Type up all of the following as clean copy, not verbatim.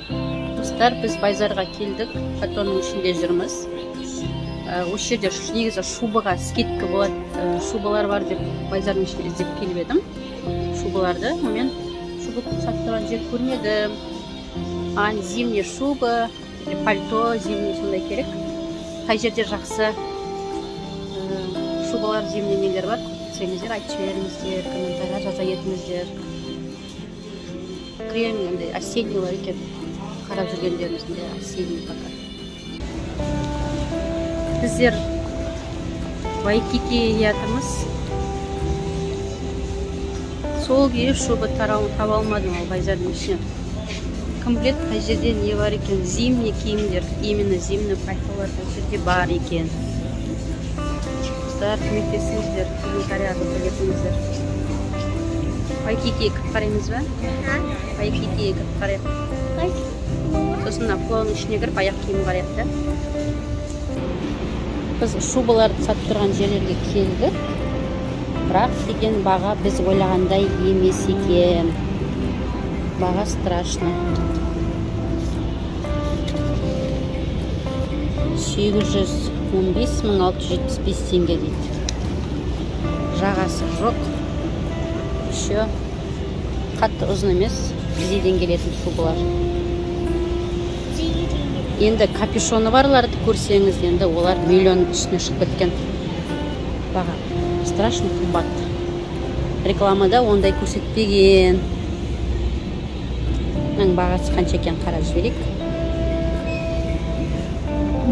Достар, біз базарға келдік, Катонның ішінде жүрміз. Осы жерде негізі шубаға скидка болады, шубалар бар деп базардың ішінде іздеп келіп едім. Шубаларды, мен шуба сатылған жер көрмедім. Маған зимний шуба, пальто, зимний сондай керек. Қай жерде жақсы шубалар, зимний нелер бар, көптесеңіздер, айтып жіберіңіздер, комментария жаза кетіңіздер. Крем, осенний бар екен, қарап жүргендеріңізде осенний пока. Біздер Вайкики жатырмыз. Сол күйі шуба таба алмадым ал базардың ішінен. Комплект қай жерде не бар екен? Зимний киімдер, именно зимний пальтолар қай жерде бар екен. Достар, көмектесіңіздер, комментария жаза кетіңіздер. Вайкики кіріп қараймыз ба? Вайкики кіріп қарайық. Сосын флоның ішіне кіріп аяқ киім қарайық та. Біз шубаларды сатып тұрған жерлерге келдік. Бірақ деген баға біз ойлағандай емес екен. Баға страшно. 715.675 теңге дейді. Жағасы жоқ. Еще қатты ұзын емес, зейден келетін шубалар. Енді капюшоны барларды көрсеңіз, енді олар миллион үстіне шығып кеткен. Баға страшно қымбат. Рекламада ондай көрсетпеген. Бағасы қанша екен қарап жіберейік.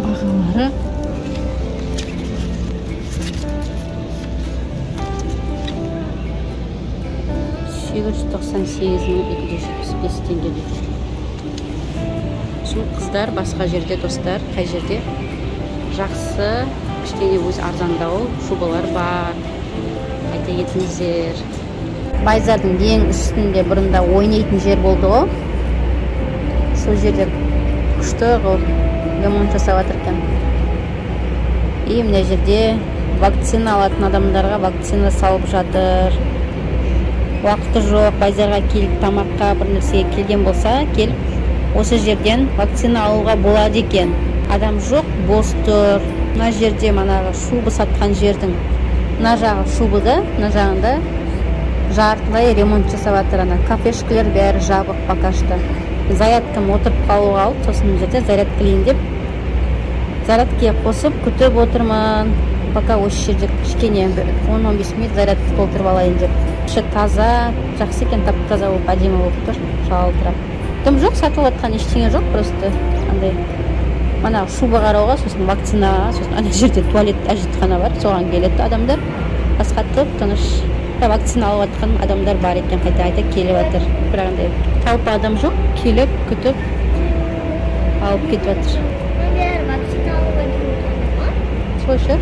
Бағалары 898.275 теңге дейді. Сол қыздар басқа жерде, достар, қай жерде жақсы, кішкене өз арзандау шубалар бар. Айта кетіңіздер. Базардың ең үстінде бұрында ойнайтын жер болды ғой. Сол жерде күшті ремонт жасап жатыр екен. И мына жерде вакцина алатын адамдарға вакцина салып жатыр. Уақыты жоқ, базарға келіп тамаққа бір нәрсеге келген болса, келіп осы жерден вакцина алуға болады екен. Адам жоқ, бос тұр. Мына жерде манағы шуба сатқан жердің мына жағы шубада, мына жағында жартылай ремонт жасап жатыр. Кафешкілер бәрі жабық пока что. Зарядкам отырып қалуға алып, сосын жерде зарядкілейін деп зарядкеге қосып күтіп отырмын. Пока осы жерде кішкене 10-15 минут зарядка толтырып алайын деп. Іші таза, жақсы екен, тап-таза болып, әдемі болып тұр, жалтырап. Дым жоқ, сатылып жатқан ештеңе жоқ, просто андай мана шуба қарауға, сосын вакцинаға, сосын ана жерде туалет, әжетхана бар, соған келеді адамдар. Басқа тыныш вакцина алып жатқан адамдар бар екен, қайта келіп жатыр. Бірақ андай талпа адам жоқ, келіп, күтіп алып кетіп жатыр. Сол шығар.